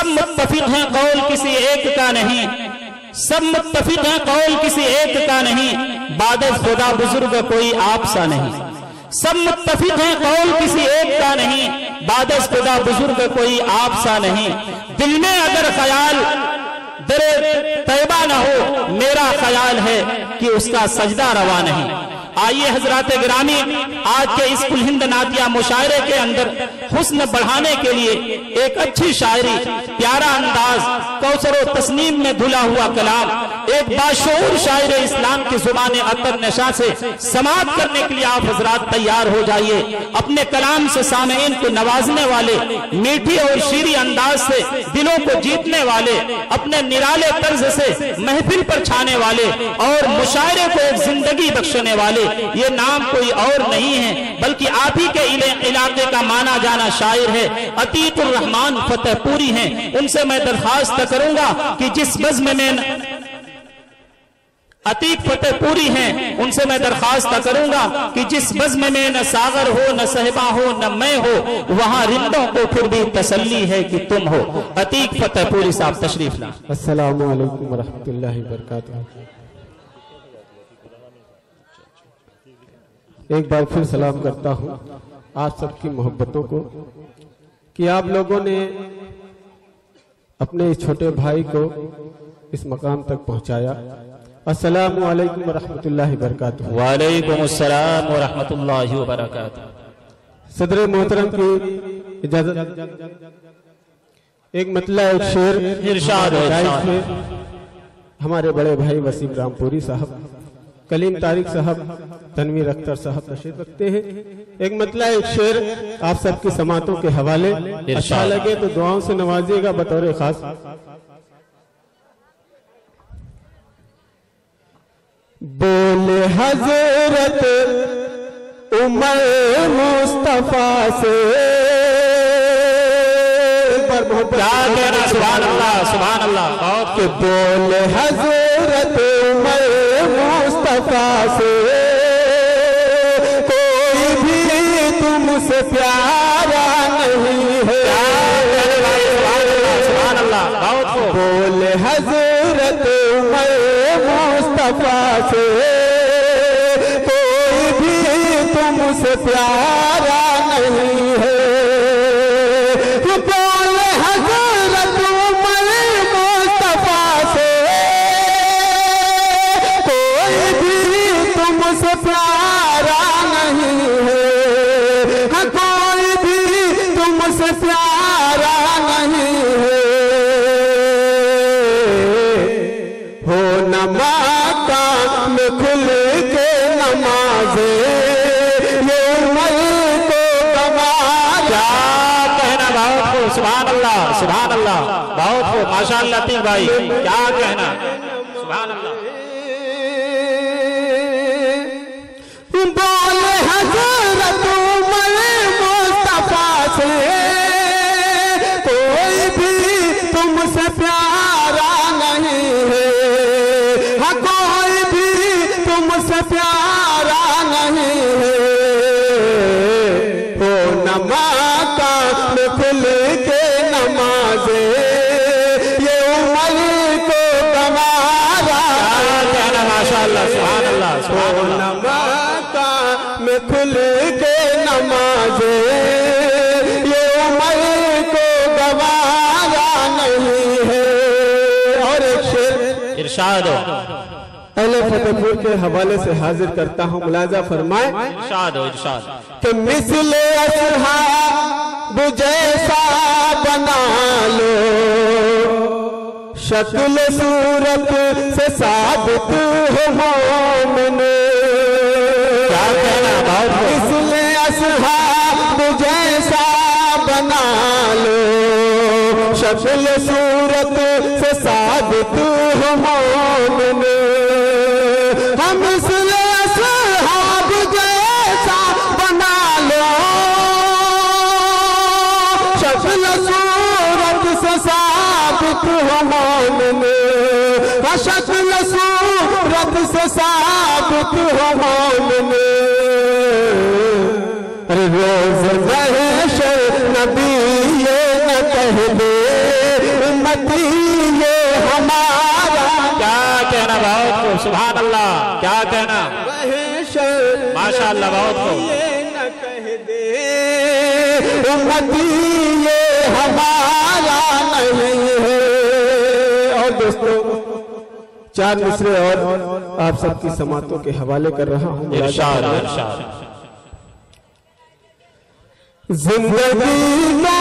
सब मुत्तफिक हैं कौल किसी एक का नहीं, सब मुत्तफिक हैं कौल किसी एक का नहीं, बादे खुदा बुजुर्ग कोई आप सा नहीं। सब मुत्तफिक हैं कौल किसी एक का नहीं, बादे खुदा बुजुर्ग कोई आप सा नहीं। दिल में अगर ख्याल दरे तैबा न हो, मेरा ख्याल है कि उसका सजदा रवा नहीं। आइए हजरात गिरामी, आज के इस कुल हिंद नातिया मुशायरे के अंदर हुस्न बढ़ाने के लिए एक अच्छी शायरी, प्यारा अंदाज, कौसर व तस्नीम में धुला हुआ कलाम, एक बाशऊर शायर इस्लाम की जुबान अतर नशा से समाप्त करने के लिए आप हजरात तैयार हो जाइए। अपने कलाम से सामईन को नवाजने वाले, मीठी और शीरी अंदाज से दिलों को जीतने वाले, अपने निराले तर्ज से महफिल पर छाने वाले और मुशायरे को एक जिंदगी बख्शने वाले, ये नाम कोई और नहीं है बल्कि आप ही के इलाके का माना जाना शायर है, अतीकुर रहमान फतेहपुरी हैं। उनसे मैं दरखास्त करूंगा कि जिस बज़्म में अतीक फतेहपुरी हैं, उनसे मैं दरखास्त करूंगा कि जिस बज़्म में न सागर हो, न सहबा हो, न मैं हो, वहां रिंदों को फिर भी तसल्ली है कि तुम हो। अतीक फतेहपुरी साहब तशरीफ ला। अस्सलामु अलैकुम व रहमतुल्लाहि व बरकातहू। एक बार फिर सलाम करता हूँ आप सबकी मोहब्बतों को कि आप लोगों ने अपने इस छोटे भाई को इस मकाम तक पहुँचाया। अस्सलामु अलैकुम व रहमतुल्लाहि व बरकातहू। वालेकुम अस्सलाम व रहमतुल्लाहि व बरकातहू। सदर मोहतरम की इजाजत एक मतला एक शेर इरशाद है। हमारे बड़े भाई वसीम रामपुरी साहब, कलीम तारिक साहब, तनवीर अख्तर साहब तशरीफ रखते हैं। एक मतला एक शेर आप सबकी समातों के हवाले, अच्छा लगे तो दुआओं से नवाजिएगा बतौर खास। बोले हजरत उमर मुस्तफा से, क्या कहना, सुभान अल्लाह सुभान अल्लाह। के बोले हजरत उमर मुस्तफा से, कोई भी तुमसे प्यारा नहीं है। सुभान अल्लाह। बोले हजरत उमर मुस्तफा से, कोई भी तुमसे प्यारा नहीं है। बोले हजरत उमर मुस्तफा से, कोई भी तुमसे प्यारा नहीं है। कोई भी तुमसे प्यारा नहीं है। हो नमाता में खुल के नमाजे, ये उमर को कमाया। कहना बहुत खूब, सुभान अल्लाह सुभान अल्लाह, बहुत खूब, माशाअल्लाह। तीन भाई क्या कहना, सुभान अल्लाह। बोले हजरत उमर मुस्तफा से, कोई भी तुमसे प्यारा नहीं है। हाँ, कोई भी तुमसे प्यारा नहीं है। हो नमाता में खुल के नमाजे, ये उमर को कमारा। कहना माशाअल्लाह सुभान अल्लाह सुभान अल्लाह। नमाता में खुल के नमाजे, ये उमर को गवारा नहीं है। और एक शेर इरशाद हो, अहले फतेहपुर के हवाले से हाजिर करता हूँ, मुलाजा फरमाए। इरशाद हो, इरशाद। कि मिसले असहाब जैसा बना लो, शक्ल सूरत से साबित हो मोमिन। क्या कहना, बहुत खूब। मिसले असहाब जैसा बना लो, शक्ल सूरत से साबित हो मोमिन। हम मिसले असहाब जैसा बना लो, शक्ल सूरत से साबित हो मोमिन। शक्ल सूरत से साबित हो मोमिन। रोज महशर नबी ये न कह दे, उम्मती ये हमारा। क्या कहना बहुत खूब, सुभान अल्लाह, क्या कहना, माशाअल्लाह, बहुत खूब। ये न कह दे उम्मती ये हमारा नहीं है। और दोस्तों चार मिसरे और आप सबकी समातों के हवाले कर रहा हूँ। इरशाद इरशाद। जिंदगी का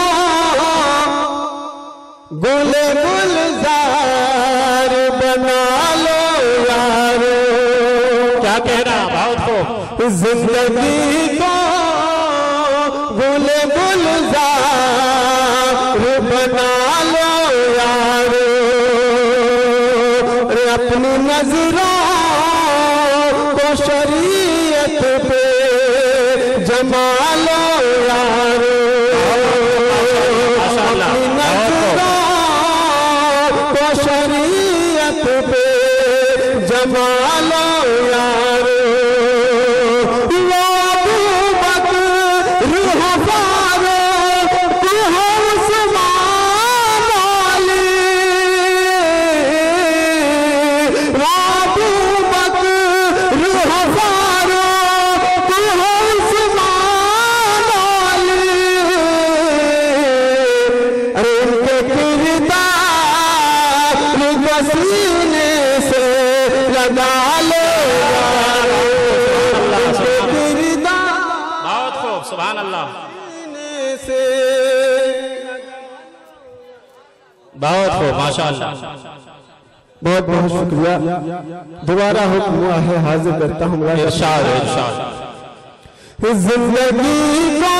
गुल गुलजार बना लो यारो। क्या कहना, बहुत खूब। जिंदगी को गुल गुलजार बना लो यारो। अपनी नजरों को शरीयत पे जमा लो यारो। अपनी नजरों को शरीयत पे जमा लो यारो। बहुत खूब, माशाअल्लाह। बहुत बहुत शुक्रिया। दोबारा हुक्म हुआ है, हाजिर करता हूँ। इरशाद इरशाद। जिंदगी को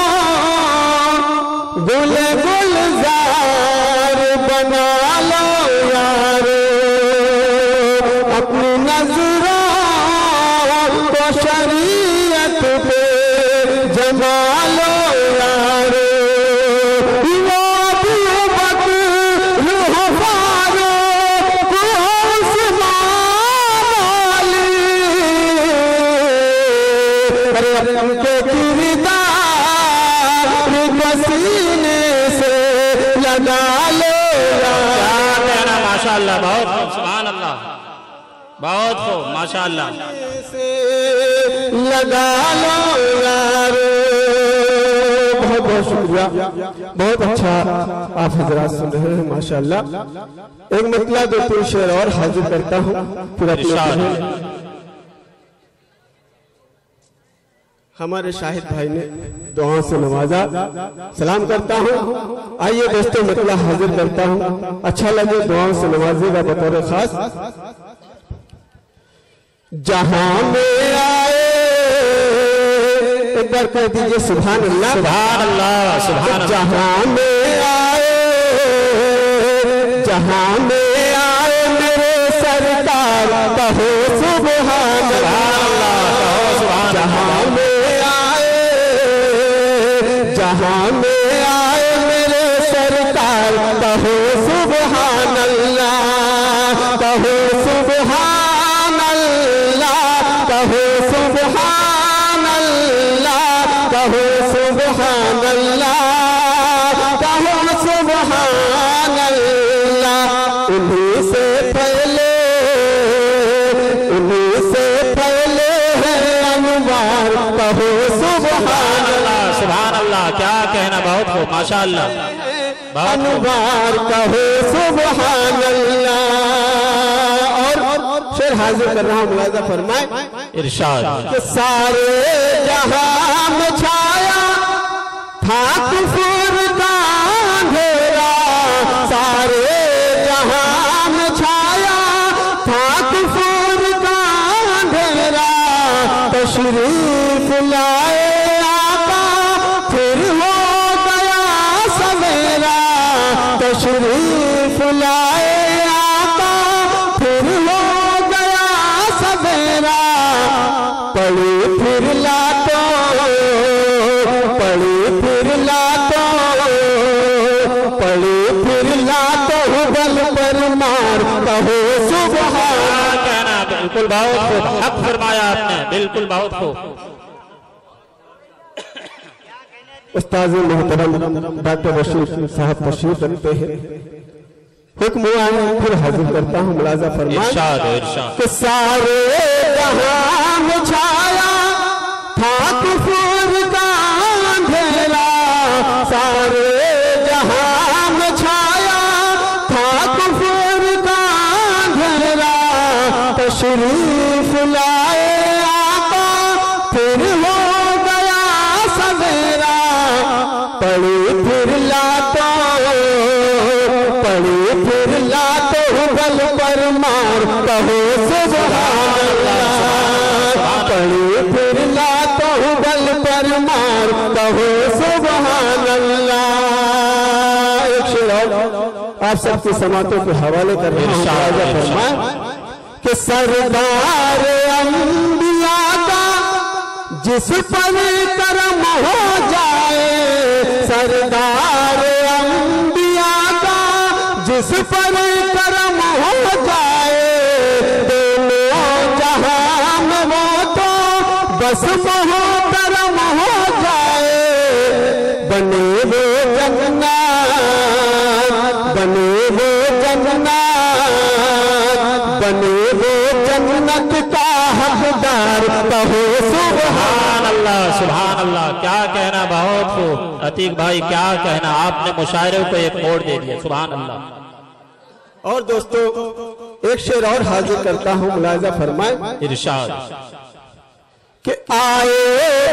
गुल गुलजार बना लो यारो। अपनी नजरों को शरीयत पे जमा लो यारो। उनके किरदार पसीने से लगा लो यार। माशाअल्लाह, बहुत खूब, सुभान अल्लाह, बहुत खूब, माशाअल्लाह। से लगा लो यार। बहुत बहुत शुक्रिया, बहुत अच्छा आप हजरात सुन रहे हैं, माशाअल्लाह। एक मतलब दो तीन शेर और हाजिर करता हूँ, फिर अपने हमारे शाहिद भाई ने दुआओं से नवाजा, सलाम करता हूँ। आइए दोस्तों मतलब हाजिर करता हूँ, अच्छा लगे दुआओं से नवाजेगा बतौर खास। जहां में आए एक बार कह दीजिए सुभान अल्लाह, सुभान अल्लाह, सुभान अल्लाह। जहां में आए, जहां में आए मेरे सरकार कहो सुभान अल्लाह। जहां में जहां में आए मेरे सरकार कहो सुभान अल्लाह। कहो सुभान अल्लाह, कहो सुभान अल्लाह, कहो सुभान अल्लाह, कहो सुभान अल्लाह। उन्हीं से पहले, उन्हीं से पहले है अनवार कहो सुभान अल्लाह। सुभान अल्लाह, क्या कहना, बहुत खूब, माशाअल्लाह। अनवार कहो सुभान अल्लाह। और शेर हाजिर कर रहा हूँ, मुलाजा फरमाए। इरशाद। कि सारे जहां में छाया था कुफर का अंधेरा। सारे जहां में छाया था कुफर का अंधेरा। तशरीफ लाए तशरीफ लाए आका फिर हो गया सवेरा। पड़ी फिर लातो, पड़ी फिर लातो, पड़ी फिर लातो बल पर मार कहो सुभान। कहना बिल्कुल बहुत खूब, हक फरमाया आपने, बिल्कुल बहुत खूब। उस्ताद मोहतरम डॉक्टर रशीद साहब तशरीफ रखते हैं, हुक्म हुआ है, फिर हाजिर करता हूँ, मुलाजा फरमाएं। इरशाद इरशाद। कि सारे जहां में छाया था कुफर का अंधेरा, सारे जहां में छाया था कुफर का अंधेरा, तशरीफ लाए आका फिर हो गया सवेरा, पड़ी फिर लातो बल पर मार कहो सुभान अल्लाह, पड़ी फिर लातो बल पर मार कहो सुभान अल्लाह। एक शेर आप सबकी समातों के हवाले कर रहे हैं कि सरदार अंबिया का जिस पर करम हो जाए, सरदार अंबिया का जिस पर करम हो जाए, दोनों जहां में वो तो बस मोहतरम हो जाए, बने वो जन्नत, बने वो जन्नत, बने वो जन्नत का हकदार कहो सुभान अल्लाह सुभान अल्लाह। क्या कहना, बहुत खूब अतीक भाई, क्या कहना, आपने मुशायरे को एक मोड़ दे दिया, सुभान अल्लाह। और दोस्तों एक शेर और हाजिर करता हूँ, मुलाजा फरमाएं। इरशाद। कि आए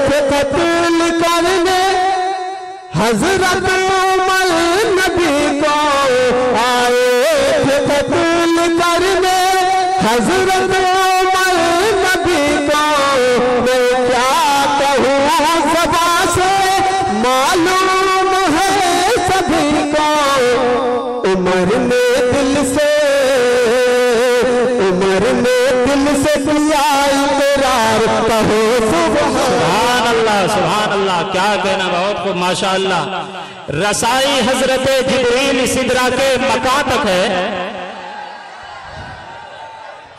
थे कत्ल करने हजरत उमर नबी को, आए थे कत्ल करने हजरत उमर नबी को, मैं क्या कहूँ ज़बां से मालूम है सभी को, उमर ने दिल से किया इकरार कहो सुभान अल्लाह सुभान अल्लाह। क्या कहना, बहुत खूब माशाअल्लाह। रसाई हजरत जिब्रील सिदरा के मकां तक है,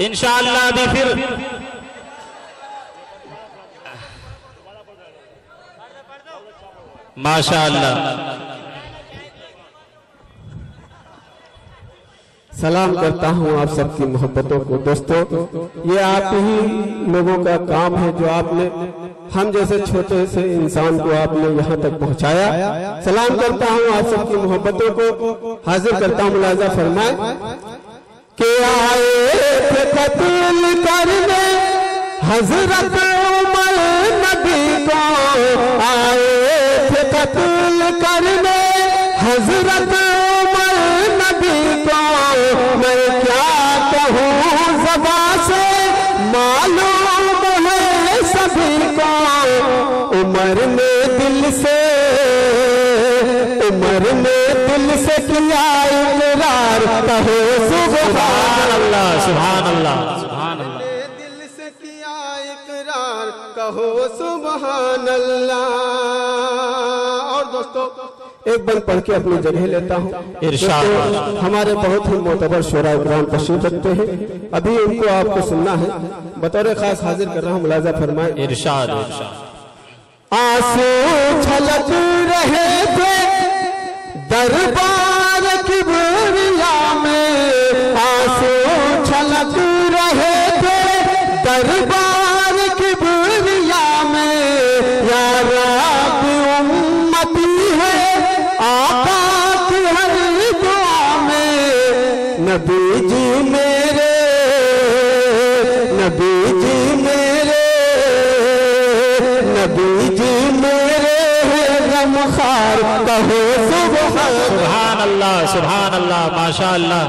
इंशाअल्लाह भी फिर माशाअल्लाह। सलाम करता हूँ आप सबकी मोहब्बतों को। दोस्तों ये आप ही लोगों का काम है जो आपने हम जैसे छोटे से इंसान को आपने यहाँ तक पहुँचाया। सलाम करता हूँ आप सबकी मोहब्बतों को, हाजिर करता हूँ, मुलाजा फरमाए। कि आए थे कत्ल करने हजरत उमर नबी को, आए थे कत्ल करने हजरत उमर नबी को, मैं क्या कहूँ ज़बां से मालूम है सभी को, उमर ने दिल से किया इकरार कहो सुभान अल्लाह सुभान अल्लाह सुभान अल्लाह। दिल से किया इकरार कहो सुभान अल्लाह। और दोस्तों एक बंद पढ़ के अपनी जगह लेता हूँ। इरशाद। हमारे बहुत ही मोतबर शोरा इकराम तशरीफ रखते हैं, अभी उनको आपको सुनना है, बतौर खास हाजिर कर रहा हूँ, मुलाजा फरमाए। इरशाद इरशाद। आंसू छलक रहे थे दरबार किबरिया में, आंसू छलक रहे थे दरबार किबरिया में, या रब उम्मती है आका की हर दुआ में, नबी जी मेरे, नबी जी मेरे, नबी जी मेरे गमखार कहो सुभान अल्लाह सुभान अल्लाह माशा अल्लाह।